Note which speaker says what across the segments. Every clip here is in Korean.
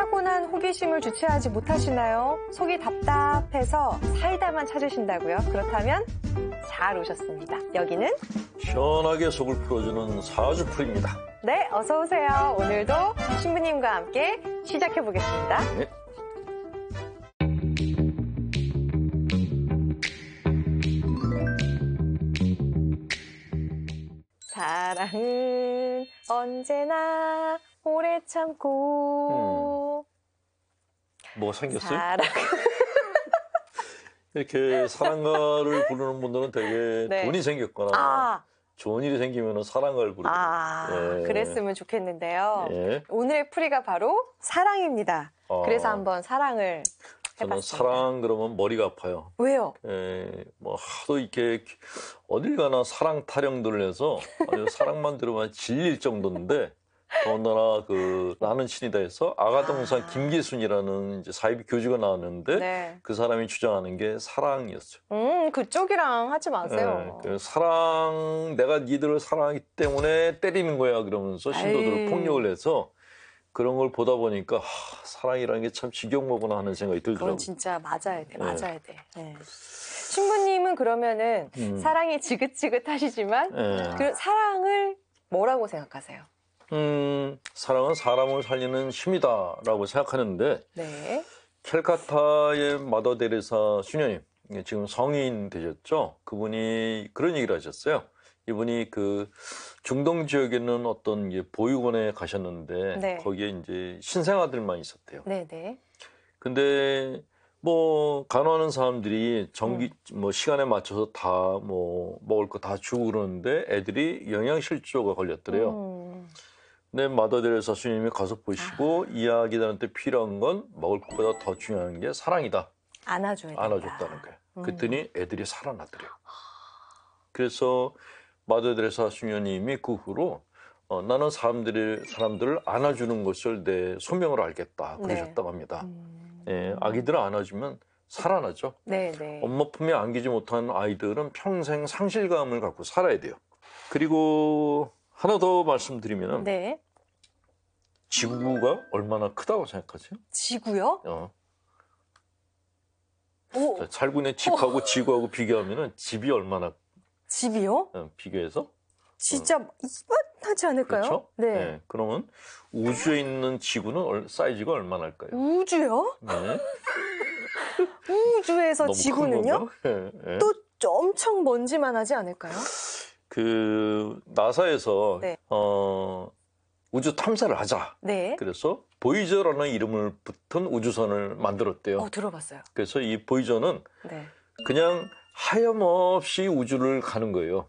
Speaker 1: 타고난 호기심을 주체하지 못하시나요? 속이 답답해서 사이다만 찾으신다고요? 그렇다면 잘 오셨습니다. 여기는
Speaker 2: 시원하게 속을 풀어주는 사주풀입니다.
Speaker 1: 네, 어서 오세요. 오늘도 신부님과 함께 시작해 보겠습니다.
Speaker 2: 네.
Speaker 1: 사랑은 언제나 오래 참고
Speaker 2: 뭐 생겼어요?
Speaker 1: 사랑
Speaker 2: 이렇게 사랑가를 부르는 분들은 되게
Speaker 1: 네.
Speaker 2: 돈이 생겼거나 좋은 일이 생기면 사랑가를 부르거든요. 예.
Speaker 1: 그랬으면 좋겠는데요.
Speaker 2: 예.
Speaker 1: 오늘의 풀이가 바로 사랑입니다. 그래서 한번 사랑을
Speaker 2: 저는
Speaker 1: 해봤습니다.
Speaker 2: 사랑 그러면 머리가 아파요.
Speaker 1: 왜요?
Speaker 2: 뭐 하도 이렇게 어딜 가나 사랑 타령들을 해서 사랑만 들으면 질릴 정도인데 더군다나 그 나는 신이다에서 아가동산 김기순이라는 이제 사이비 교주가 나왔는데
Speaker 1: 네.
Speaker 2: 그 사람이 주장하는 게 사랑이었어요.
Speaker 1: 그쪽이랑 하지 마세요.
Speaker 2: 그 사랑 내가 니들을 사랑하기 때문에 때리는 거야 그러면서 신도들을 폭력을 해서 그런 걸 보다 보니까 사랑이라는 게 참 지겨운거구나 하는 생각이 들더라고요.
Speaker 1: 그건 진짜 맞아야 돼. 맞아야 돼. 네. 신부님은 그러면은 사랑이 지긋지긋하시지만 그 사랑을 뭐라고 생각하세요?
Speaker 2: 사랑은 사람을 살리는 힘이다라고 생각하는데
Speaker 1: 네.
Speaker 2: 캘카타의 마더 데레사 수녀님 지금 성인 되셨죠? 그분이 그런 얘기를 하셨어요. 이분이 그 중동 지역에 있는 어떤 보육원에 가셨는데
Speaker 1: 네.
Speaker 2: 거기에 이제 신생아들만 있었대요.
Speaker 1: 네네.
Speaker 2: 근데 뭐 간호하는 사람들이 뭐 시간에 맞춰서 다 뭐 먹을 거 다 주고 그러는데 애들이 영양실조가 걸렸더래요. 근데 마더데레사 스님이 가서 보시고 이 아기들한테 필요한 건 먹을 것보다 더 중요한 게 사랑이다. 안아줬다는 거예요. 그랬더니 애들이 살아나더래요. 그래서 마더데레사 수녀님이 그 후로 나는 사람들을 안아주는 것을 내 소명으로 알겠다 그러셨다고 합니다. 아기들을 안아주면 살아나죠.
Speaker 1: 네네.
Speaker 2: 엄마 품에 안기지 못한 아이들은 평생 상실감을 갖고 살아야 돼요. 그리고 하나 더 말씀드리면
Speaker 1: 네.
Speaker 2: 지구가 얼마나 크다고 생각하세요?
Speaker 1: 지구요?
Speaker 2: 살고 있는 집하고 지구하고 비교하면 집이 얼마나
Speaker 1: 집이요?
Speaker 2: 비교해서?
Speaker 1: 진짜 이만하지 않을까요?
Speaker 2: 그렇죠?
Speaker 1: 네.
Speaker 2: 그러면 우주에 있는 지구는 사이즈가 얼마나 할까요?
Speaker 1: 우주요?
Speaker 2: 네.
Speaker 1: 우주에서 지구는요?
Speaker 2: 네.
Speaker 1: 또 엄청 먼지만 하지 않을까요?
Speaker 2: 그 나사에서
Speaker 1: 네.
Speaker 2: 우주 탐사를 하자.
Speaker 1: 네.
Speaker 2: 그래서 보이저라는 이름을 붙은 우주선을 만들었대요.
Speaker 1: 들어봤어요.
Speaker 2: 그래서 이 보이저는
Speaker 1: 네.
Speaker 2: 그냥 하염없이 우주를 가는 거예요.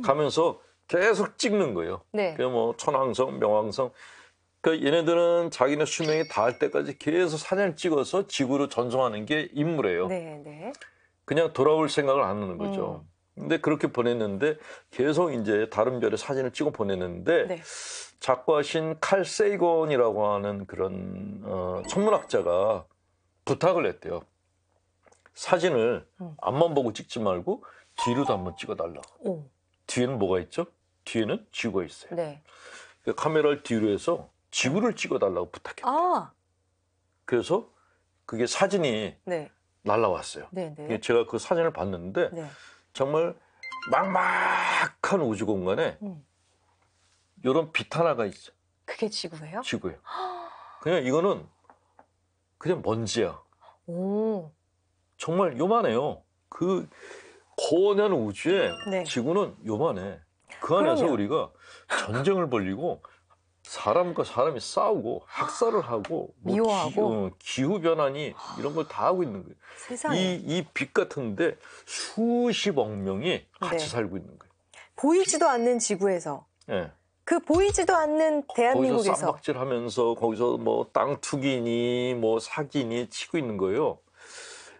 Speaker 2: 가면서 계속 찍는 거예요.
Speaker 1: 네.
Speaker 2: 그 뭐 천왕성, 명왕성. 그러니까 얘네들은 자기네 수명이 닿을 때까지 계속 사진을 찍어서 지구로 전송하는 게 임무래요.
Speaker 1: 네, 네.
Speaker 2: 그냥 돌아올 생각을 안 하는 거죠. 근데 그렇게 보냈는데 계속 이제 다른 별에 사진을 찍어 보냈는데
Speaker 1: 네.
Speaker 2: 작가신 칼 세이건이라고 하는 그런 천문학자가 부탁을 했대요. 사진을 앞만 보고 찍지 말고 뒤로도 한번 찍어달라고. 뒤에는 뭐가 있죠? 뒤에는 지구가 있어요.
Speaker 1: 네.
Speaker 2: 그 카메라를 뒤로 해서 지구를 찍어달라고 부탁했대요. 그래서 그게 사진이
Speaker 1: 네.
Speaker 2: 날라왔어요.
Speaker 1: 네, 네.
Speaker 2: 제가 그 사진을 봤는데
Speaker 1: 네.
Speaker 2: 정말 막막한 우주 공간에 이런 빛 하나가 있어.
Speaker 1: 그게 지구예요?
Speaker 2: 지구예요. 그냥 이거는 그냥 먼지야. 정말 요만해요. 그 거대한 우주에
Speaker 1: 네.
Speaker 2: 지구는 요만해. 그 안에서
Speaker 1: 그럼요.
Speaker 2: 우리가 전쟁을 벌이고 사람과 사람이 싸우고 학살을 하고
Speaker 1: 미워하고
Speaker 2: 기후 변환이 이런 걸 다 하고 있는 거예요.
Speaker 1: 세상에.
Speaker 2: 이 빛 같은데 수십억 명이 같이
Speaker 1: 네.
Speaker 2: 살고 있는 거예요.
Speaker 1: 보이지도 않는 지구에서
Speaker 2: 네.
Speaker 1: 그 보이지도 않는
Speaker 2: 거기서
Speaker 1: 대한민국에서
Speaker 2: 쌈박질하면서 거기서 뭐 땅 투기니 뭐 사기니 치고 있는 거예요.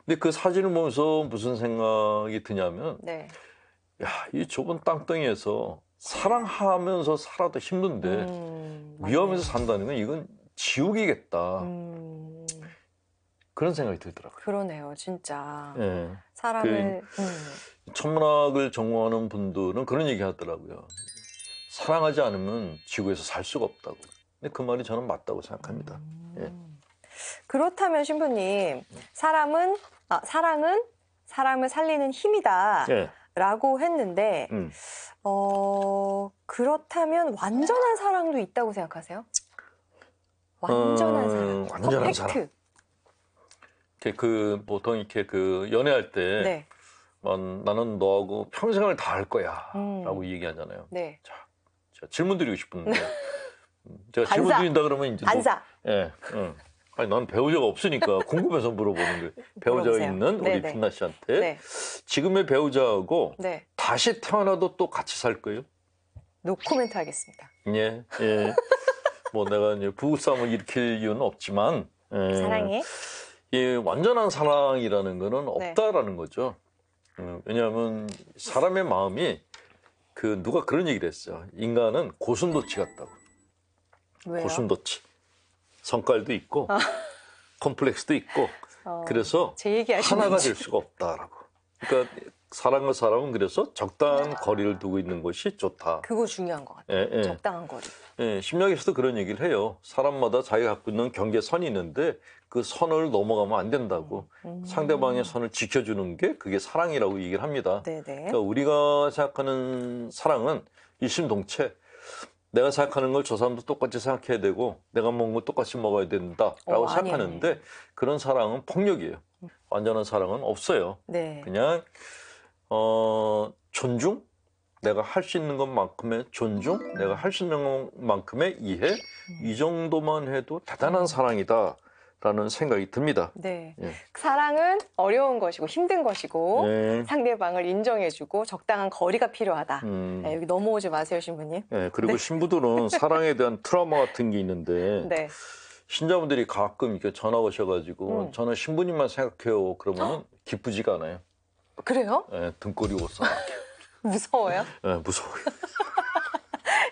Speaker 2: 근데 그 사진을 보면서 무슨 생각이 드냐면
Speaker 1: 네.
Speaker 2: 야, 이 좁은 땅덩이에서 사랑하면서 살아도 힘든데 위험해서 산다는 건 이건 지옥이겠다. 그런 생각이 들더라고요.
Speaker 1: 그러네요, 진짜.
Speaker 2: 네.
Speaker 1: 사람을
Speaker 2: 천문학을 전공하는 분들은 그런 얘기 하더라고요. 사랑하지 않으면 지구에서 살 수가 없다고. 근데 그 말이 저는 맞다고 생각합니다. 예.
Speaker 1: 그렇다면 신부님, 사랑은 사람을 살리는 힘이다.
Speaker 2: 예.
Speaker 1: 라고 했는데, 그렇다면 완전한 사랑도 있다고 생각하세요? 완전한 사랑.
Speaker 2: 완전한
Speaker 1: 퍼펙트.
Speaker 2: 사랑. 보통 이렇게 연애할 때,
Speaker 1: 네.
Speaker 2: 나는 너하고 평생을 다 할 거야. 라고 얘기하잖아요.
Speaker 1: 네.
Speaker 2: 자, 제가 질문 드리고 싶은데, 제가
Speaker 1: 반사.
Speaker 2: 질문 드린다 그러면 이제.
Speaker 1: 반사.
Speaker 2: 예. 아니, 난 배우자가 없으니까 궁금해서 물어보는 거예요. 배우자가
Speaker 1: 물어보세요.
Speaker 2: 있는 우리
Speaker 1: 네네.
Speaker 2: 빛나 씨한테
Speaker 1: 네.
Speaker 2: 지금의 배우자하고
Speaker 1: 네.
Speaker 2: 다시 태어나도 또 같이 살 거예요?
Speaker 1: 노코멘트 하겠습니다.
Speaker 2: 예, 예. 뭐 내가 이제 부부싸움을 일으킬 이유는 없지만, 예.
Speaker 1: 사랑해.
Speaker 2: 예, 완전한 사랑이라는 거는 없다라는 거죠. 왜냐하면 사람의 마음이 누가 그런 얘기를 했어요. 인간은 고슴도치 같다고.
Speaker 1: 왜요?
Speaker 2: 고슴도치. 성깔도 있고, 컴플렉스도 있고, 그래서
Speaker 1: 제 얘기하시는
Speaker 2: 하나가
Speaker 1: 건지.
Speaker 2: 될 수가 없다라고. 그러니까 사람과 사람은 그래서 적당한 거리를 두고 있는 것이 좋다.
Speaker 1: 그거 중요한 것 같아요.
Speaker 2: 예, 예.
Speaker 1: 적당한 거리.
Speaker 2: 예, 심리학에서도 그런 얘기를 해요. 사람마다 자기가 갖고 있는 경계선이 있는데 그 선을 넘어가면 안 된다고. 상대방의 선을 지켜주는 게 그게 사랑이라고 얘기를 합니다.
Speaker 1: 네네.
Speaker 2: 그러니까 우리가 생각하는 사랑은 일심동체. 내가 생각하는 걸 저 사람도 똑같이 생각해야 되고 내가 먹는 걸 똑같이 먹어야 된다라고 생각하는데
Speaker 1: 아니에요.
Speaker 2: 그런 사랑은 폭력이에요. 완전한 사랑은 없어요.
Speaker 1: 네.
Speaker 2: 그냥 존중, 내가 할 수 있는 것만큼의 존중, 내가 할 수 있는 것만큼의 이해, 이 정도만 해도 대단한 사랑이다라는 생각이 듭니다.
Speaker 1: 네.
Speaker 2: 예.
Speaker 1: 사랑은 어려운 것이고 힘든 것이고
Speaker 2: 네.
Speaker 1: 상대방을 인정해주고 적당한 거리가 필요하다.
Speaker 2: 음.
Speaker 1: 네, 여기 넘어오지 마세요, 신부님.
Speaker 2: 예, 그리고
Speaker 1: 네.
Speaker 2: 신부들은 사랑에 대한 트라우마 같은 게 있는데
Speaker 1: 네.
Speaker 2: 신자분들이 가끔 이렇게 전화 오셔가지고 저는 신부님만 생각해요. 그러면 기쁘지가 않아요.
Speaker 1: 그래요?
Speaker 2: 예, 등골이 오싹.
Speaker 1: 무서워요?
Speaker 2: 예, 무서워요.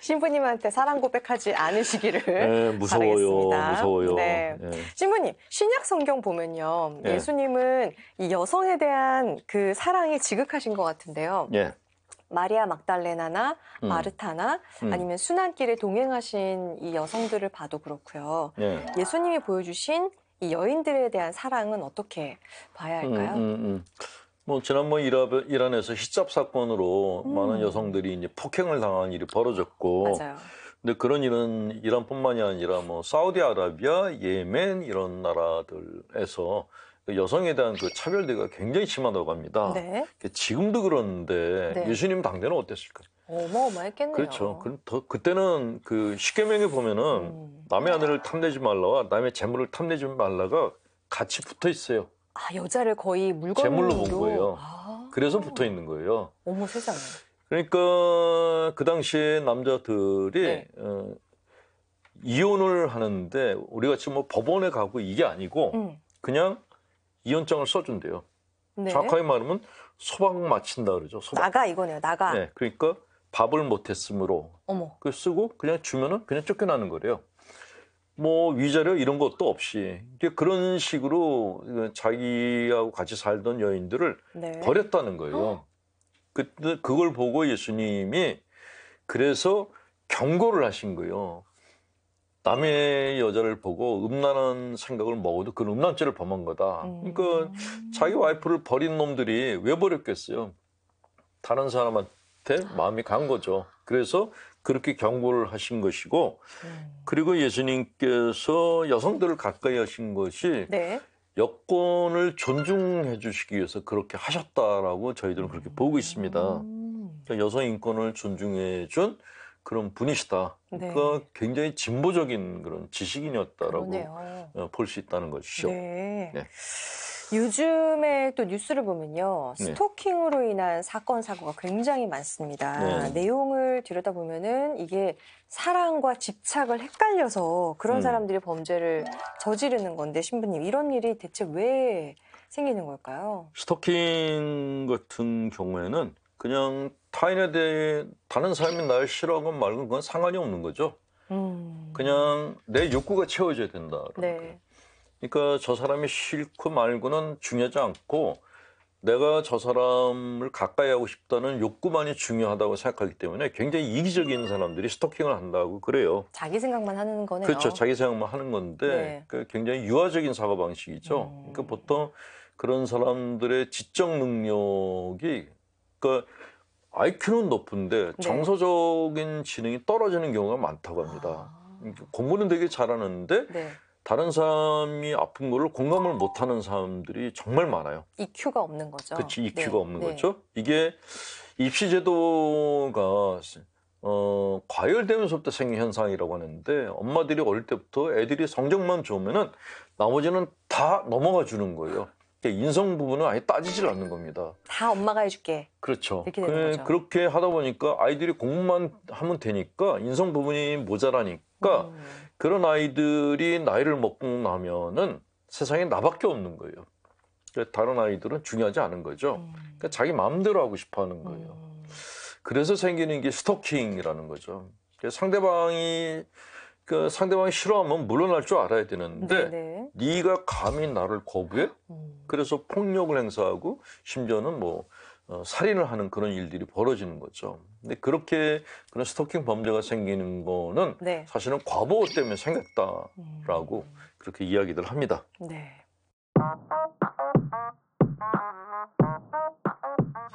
Speaker 1: 신부님한테 사랑 고백하지 않으시기를
Speaker 2: 예, 무서워요.
Speaker 1: 바라겠습니다.
Speaker 2: 무서워요.
Speaker 1: 네.
Speaker 2: 예.
Speaker 1: 신부님, 신약 성경 보면요.
Speaker 2: 예.
Speaker 1: 예수님은 이 여성에 대한 그 사랑이 지극하신 것 같은데요.
Speaker 2: 예.
Speaker 1: 마리아 막달레나나 마르타나
Speaker 2: 음.
Speaker 1: 아니면 순환길에 동행하신 이 여성들을 봐도 그렇고요.
Speaker 2: 예.
Speaker 1: 예수님이 보여주신 이 여인들에 대한 사랑은 어떻게 봐야 할까요?
Speaker 2: 뭐 지난번 이란에서 히잡 사건으로 많은 여성들이 이제 폭행을 당한 일이 벌어졌고,
Speaker 1: 맞아요.
Speaker 2: 근데 그런 일은 이란뿐만이 아니라 뭐 사우디아라비아, 예멘 이런 나라들에서 여성에 대한 그 차별대가 굉장히 심하다고 합니다.
Speaker 1: 네.
Speaker 2: 지금도 그러는데
Speaker 1: 네.
Speaker 2: 예수님 당대는 어땠을까요?
Speaker 1: 어마어마했겠네요.
Speaker 2: 그렇죠. 그때는 그 십계명에 보면은 남의 아내를 탐내지 말라와 남의 재물을 탐내지 말라가 같이 붙어 있어요.
Speaker 1: 아, 여자를 거의 물건으로
Speaker 2: 제물로 본 거예요.
Speaker 1: 아.
Speaker 2: 그래서 붙어 있는 거예요.
Speaker 1: 어머 세상에.
Speaker 2: 그러니까 그 당시에 남자들이
Speaker 1: 네.
Speaker 2: 이혼을 하는데 우리 같이 뭐 법원에 가고 이게 아니고 그냥 이혼장을 써준대요.
Speaker 1: 네.
Speaker 2: 정확하게 말하면 소방 마친다 그러죠. 소방.
Speaker 1: 나가 이거네요. 나가.
Speaker 2: 네, 그러니까 밥을 못했으므로
Speaker 1: 어머.
Speaker 2: 그 쓰고 그냥 주면은 그냥 쫓겨나는 거래요. 뭐 위자료 이런 것도 없이 그런 식으로 자기하고 같이 살던 여인들을
Speaker 1: 네.
Speaker 2: 버렸다는 거예요. 그걸 보고 예수님이 그래서 경고를 하신 거예요. 남의 여자를 보고 음란한 생각을 먹어도 그건 음란죄를 범한 거다. 그러니까 자기 와이프를 버린 놈들이 왜 버렸겠어요? 다른 사람한테 마음이 간 거죠. 그래서 그렇게 경고를 하신 것이고 그리고 예수님께서 여성들을 가까이 하신 것이
Speaker 1: 네.
Speaker 2: 여권을 존중해 주시기 위해서 그렇게 하셨다라고 저희들은 그렇게 보고 있습니다. 그러니까 여성 인권을 존중해 준 그런 분이시다.
Speaker 1: 네.
Speaker 2: 그러니까 굉장히 진보적인 그런 지식인이었다라고
Speaker 1: 그러네요.
Speaker 2: 볼 수 있다는 것이죠.
Speaker 1: 네.
Speaker 2: 네.
Speaker 1: 요즘에 또 뉴스를 보면요.
Speaker 2: 네.
Speaker 1: 스토킹으로 인한 사건, 사고가 굉장히 많습니다.
Speaker 2: 네.
Speaker 1: 내용을 들여다보면은 이게 사랑과 집착을 헷갈려서 그런 사람들이 범죄를 저지르는 건데, 신부님, 이런 일이 대체 왜 생기는 걸까요?
Speaker 2: 스토킹 같은 경우에는 그냥 타인에 대해 다른 사람이 날 싫어하건 말건 그건 상관이 없는 거죠. 그냥 내 욕구가 채워져야 된다.
Speaker 1: 네.
Speaker 2: 그러니까 저 사람이 싫고 말고는 중요하지 않고 내가 저 사람을 가까이 하고 싶다는 욕구만이 중요하다고 생각하기 때문에 굉장히 이기적인 사람들이 스토킹을 한다고 그래요.
Speaker 1: 자기 생각만 하는 거네요.
Speaker 2: 그렇죠. 자기 생각만 하는 건데
Speaker 1: 네.
Speaker 2: 그 굉장히 유아적인 사고방식이죠. 그러니까 보통 그런 사람들의 지적 능력이 그러니까 IQ는 높은데
Speaker 1: 네.
Speaker 2: 정서적인 지능이 떨어지는 경우가 많다고 합니다. 공부는 되게 잘하는데
Speaker 1: 네. 다른
Speaker 2: 다른 사람이 아픈 거를 공감을 못하는 사람들이 정말 많아요.
Speaker 1: EQ가 없는 거죠.
Speaker 2: 그치, EQ가
Speaker 1: 네.
Speaker 2: 없는
Speaker 1: 네.
Speaker 2: 거죠. 이게 입시제도가 과열되면서부터 생긴 현상이라고 하는데 엄마들이 어릴 때부터 애들이 성적만 좋으면은 나머지는 다 넘어가 주는 거예요. 그러니까 인성 부분은 아예 따지질 않는 겁니다.
Speaker 1: 다 엄마가 해줄게.
Speaker 2: 그렇죠.
Speaker 1: 이렇게 되는 거죠.
Speaker 2: 그렇게 하다 보니까 아이들이 공부만 하면 되니까 인성 부분이 모자라니까 그런 아이들이 나이를 먹고 나면은 세상에 나밖에 없는 거예요. 그러니까 다른 아이들은 중요하지 않은 거죠. 그러니까 자기 마음대로 하고 싶어 하는 거예요. 그래서 생기는 게 스토킹이라는 거죠. 그래서 상대방이 싫어하면 물러날 줄 알아야 되는데
Speaker 1: 네네.
Speaker 2: 네가 감히 나를 거부해? 그래서 폭력을 행사하고 심지어는 살인을 하는 그런 일들이 벌어지는 거죠. 근데 그렇게 그런 스토킹 범죄가 생기는 거는
Speaker 1: 네.
Speaker 2: 사실은 과보 때문에 생겼다라고 그렇게 이야기들 합니다.
Speaker 1: 네.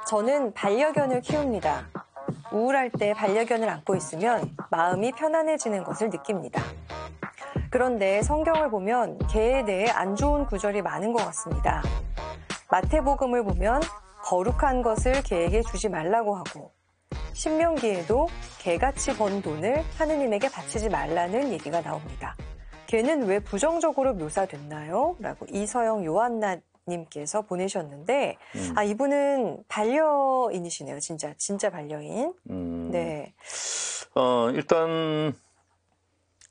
Speaker 1: 저는 반려견을 키웁니다. 우울할 때 반려견을 안고 있으면 마음이 편안해지는 것을 느낍니다. 그런데 성경을 보면 개에 대해 안 좋은 구절이 많은 것 같습니다. 마태복음을 보면 거룩한 것을 개에게 주지 말라고 하고 신명기에도 개같이 번 돈을 하느님에게 바치지 말라는 얘기가 나옵니다. 개는 왜 부정적으로 묘사됐나요? 라고 이서영 요한나님께서 보내셨는데 이분은 반려인이시네요. 진짜 반려인. 네.
Speaker 2: 일단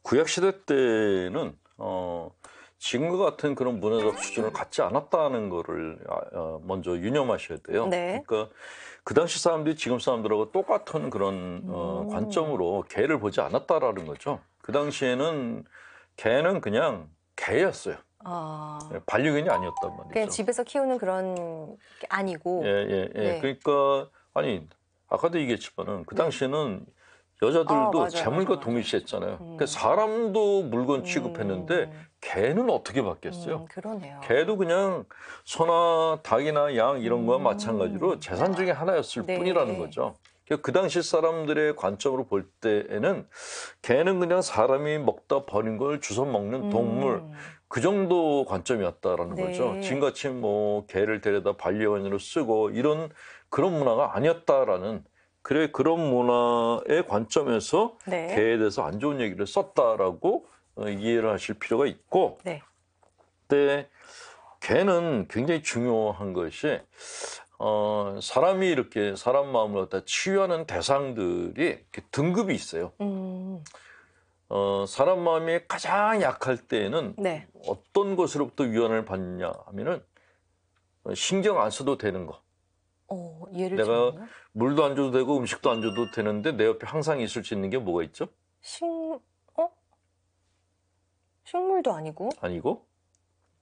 Speaker 2: 구약시대 때는 지금과 같은 그런 문화적 수준을 갖지 않았다는 거를 먼저 유념하셔야 돼요.
Speaker 1: 네.
Speaker 2: 그러니까 그 당시 사람들이 지금 사람들하고 똑같은 그런 관점으로 개를 보지 않았다라는 거죠. 그 당시에는 개는 그냥 개였어요. 반려견이 아니었단 말이죠.
Speaker 1: 그냥 집에서 키우는 그런 게 아니고.
Speaker 2: 네. 그러니까 아까도 얘기했지만은 그 당시에는 여자들도
Speaker 1: 맞아요,
Speaker 2: 재물과
Speaker 1: 맞아요.
Speaker 2: 동일시했잖아요. 그러니까 사람도 물건 취급했는데 개는 어떻게 바뀌었어요?
Speaker 1: 그러네요.
Speaker 2: 개도 그냥 소나 닭이나 양 이런 거와 마찬가지로 재산 중에 하나였을
Speaker 1: 네.
Speaker 2: 뿐이라는 거죠. 그 당시 사람들의 관점으로 볼 때에는 개는 그냥 사람이 먹다 버린 걸 주워 먹는 동물, 그 정도 관점이었다라는
Speaker 1: 네.
Speaker 2: 거죠. 지금같이 개를 데려다 반려견으로 쓰고 그런 문화가 아니었다라는, 그런 문화의 관점에서
Speaker 1: 네.
Speaker 2: 개에 대해서 안 좋은 얘기를 썼다라고 이해를 하실 필요가 있고,
Speaker 1: 네.
Speaker 2: 근데 개는 굉장히 중요한 것이 사람이 이렇게 사람 마음을 갖다 치유하는 대상들이 이렇게 등급이 있어요. 사람 마음이 가장 약할 때에는
Speaker 1: 네.
Speaker 2: 어떤 것으로부터 위안을 받냐 하면은 신경 안 써도 되는 거.
Speaker 1: 예를
Speaker 2: 내가
Speaker 1: 들면요?
Speaker 2: 물도 안 줘도 되고 음식도 안 줘도 되는데 내 옆에 항상 있을 수 있는 게 뭐가 있죠?
Speaker 1: 식물도 아니고?
Speaker 2: 아니고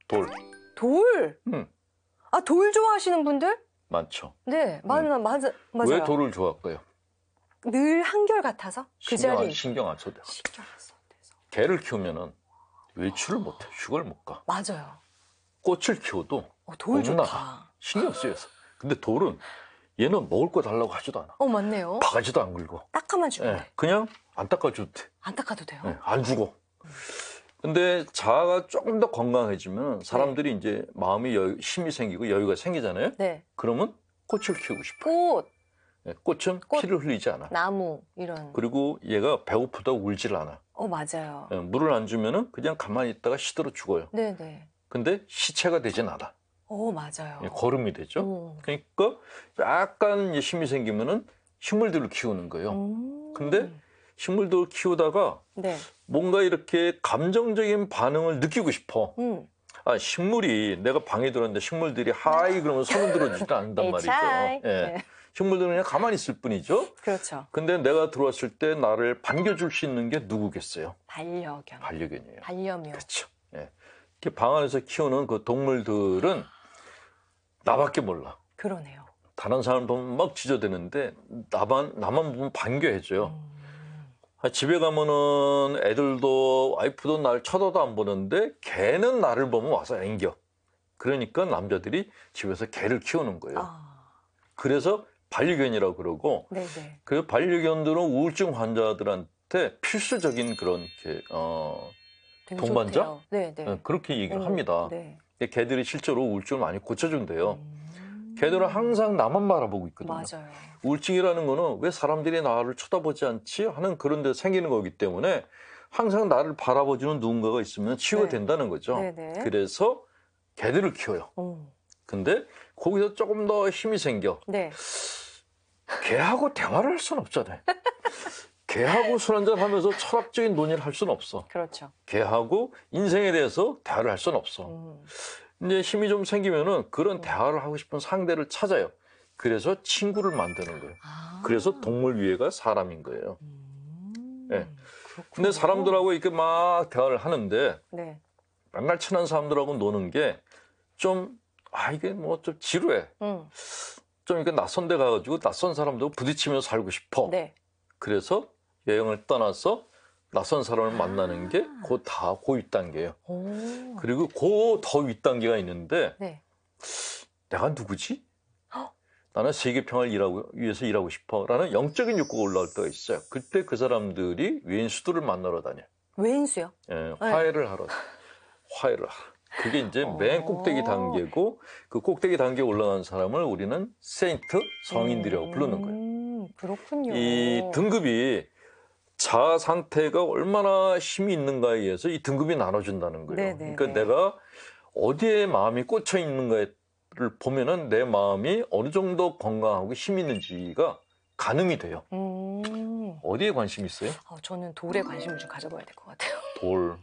Speaker 2: 돌.
Speaker 1: 돌!
Speaker 2: 음.
Speaker 1: 돌 좋아하시는 분들?
Speaker 2: 많죠.
Speaker 1: 네, 맞아요.
Speaker 2: 왜 돌을 좋아할까요?
Speaker 1: 늘 한결 같아서? 그 자리.
Speaker 2: 신경 안 써도 돼.
Speaker 1: 신경 안 써도 돼서.
Speaker 2: 개를 키우면은 외출을 못해. 휴가를 못 가.
Speaker 1: 맞아요.
Speaker 2: 꽃을 키워도
Speaker 1: 돌
Speaker 2: 못
Speaker 1: 좋다.
Speaker 2: 나가. 신경 쓰여서. 근데 돌은 얘는 먹을 거 달라고 하지도 않아.
Speaker 1: 맞네요.
Speaker 2: 바가지도 안 긁고.
Speaker 1: 닦아만 주면 돼.
Speaker 2: 그냥 안 닦아줘도 돼.
Speaker 1: 안 닦아도 돼요?
Speaker 2: 안 주고. 근데 자아가 조금 더 건강해지면 사람들이 이제 마음이 힘이 생기고 여유가 생기잖아요.
Speaker 1: 네.
Speaker 2: 그러면 꽃을 키우고 싶어.
Speaker 1: 꽃,
Speaker 2: 꽃은 피를 흘리지 않아.
Speaker 1: 나무, 이런.
Speaker 2: 그리고 얘가 배고프다고 울질 않아.
Speaker 1: 맞아요.
Speaker 2: 물을 안 주면은 그냥 가만히 있다가 시들어 죽어요.
Speaker 1: 네네.
Speaker 2: 근데 시체가 되진 않아.
Speaker 1: 맞아요.
Speaker 2: 거름이 되죠. 그러니까 약간 힘이 생기면은 식물들을 키우는 거예요. 근데 식물들을 키우다가
Speaker 1: 네.
Speaker 2: 뭔가 이렇게 감정적인 반응을 느끼고 싶어. 식물이 내가 방에 들었는데 식물들이 하이 그러면 손을 들어주지도 않는단 말이죠.
Speaker 1: 네.
Speaker 2: 식물들은 그냥 가만히 있을 뿐이죠.
Speaker 1: 그렇죠.
Speaker 2: 근데 내가 들어왔을 때 나를 반겨줄 수 있는 게 누구겠어요?
Speaker 1: 반려견.
Speaker 2: 반려견이에요.
Speaker 1: 반려묘.
Speaker 2: 그렇죠. 이렇게 방 안에서 키우는 그 동물들은 나밖에 몰라.
Speaker 1: 그러네요.
Speaker 2: 다른 사람 보면 막 지저대는데 나만 보면 반겨해줘요. 집에 가면은 애들도 와이프도 날 쳐다도 안 보는데 걔는 나를 보면 와서 앵겨. 그러니까 남자들이 집에서 개를 키우는 거예요. 그래서 반려견이라고 그러고
Speaker 1: 네네.
Speaker 2: 그 반려견들은 우울증 환자들한테 필수적인 그런
Speaker 1: 되게
Speaker 2: 동반자?
Speaker 1: 좋대요. 네네.
Speaker 2: 그렇게 얘기를 합니다.
Speaker 1: 네.
Speaker 2: 개들이 실제로 우울증을 많이 고쳐준대요. 개들은 항상 나만 바라보고 있거든요.
Speaker 1: 맞아요.
Speaker 2: 우울증이라는 거는 왜 사람들이 나를 쳐다보지 않지 하는 그런 데 생기는 거기 때문에 항상 나를 바라봐주는 누군가가 있으면 치유가
Speaker 1: 네.
Speaker 2: 된다는 거죠.
Speaker 1: 네네.
Speaker 2: 그래서 개들을 키워요. 근데 거기서 조금 더 힘이 생겨.
Speaker 1: 네.
Speaker 2: 개하고 대화를 할 수는 없잖아요. 개하고 술 한잔 하면서 철학적인 논의를 할 수는 없어.
Speaker 1: 그렇죠.
Speaker 2: 개하고 인생에 대해서 대화를 할 수는 없어. 이제 힘이 좀 생기면은 그런 대화를 하고 싶은 상대를 찾아요. 그래서 친구를 만드는 거예요. 그래서 동물위해가 사람인 거예요. 네. 근데 사람들하고 이렇게 막 대화를 하는데
Speaker 1: 네.
Speaker 2: 맨날 친한 사람들하고 노는 게 좀 이게 뭐 좀 지루해. 좀 이렇게 낯선 데 가가지고 낯선 사람들하고 부딪히며 살고 싶어.
Speaker 1: 네.
Speaker 2: 그래서 여행을 떠나서 낯선 사람을 만나는 게 그 다 고 윗단계예요. 그리고 그 더 윗단계가 있는데
Speaker 1: 네.
Speaker 2: 내가 누구지? 나는 세계 평화를 위해서 일하고 싶어 라는 영적인 욕구가 올라올 때가 있어요. 그때 그 사람들이 왼수들을 만나러 다녀요.
Speaker 1: 왼수요?
Speaker 2: 예, 화해를 하러. 화해를 하러. 그게 이제 맨 꼭대기 단계고 그 꼭대기 단계에 올라간 사람을 우리는 세인트, 성인들이라고 부르는 거예요.
Speaker 1: 그렇군요.
Speaker 2: 이 등급이 자아 상태가 얼마나 힘이 있는가에 의해서 이 등급이 나눠준다는 거예요.
Speaker 1: 네네네.
Speaker 2: 그러니까 내가 어디에 마음이 꽂혀 있는가를 보면은 내 마음이 어느 정도 건강하고 힘이 있는지가 가늠이 돼요. 어디에 관심 있어요?
Speaker 1: 저는 돌에 관심을 좀 가져봐야 될 것 같아요.
Speaker 2: 돌.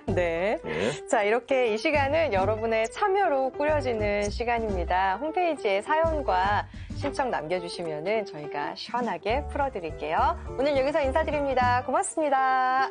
Speaker 1: 네.
Speaker 2: 예.
Speaker 1: 자, 이렇게 이 시간은 여러분의 참여로 꾸려지는 시간입니다. 홈페이지에 사연과 신청 남겨주시면은 저희가 시원하게 풀어드릴게요. 오늘 여기서 인사드립니다. 고맙습니다.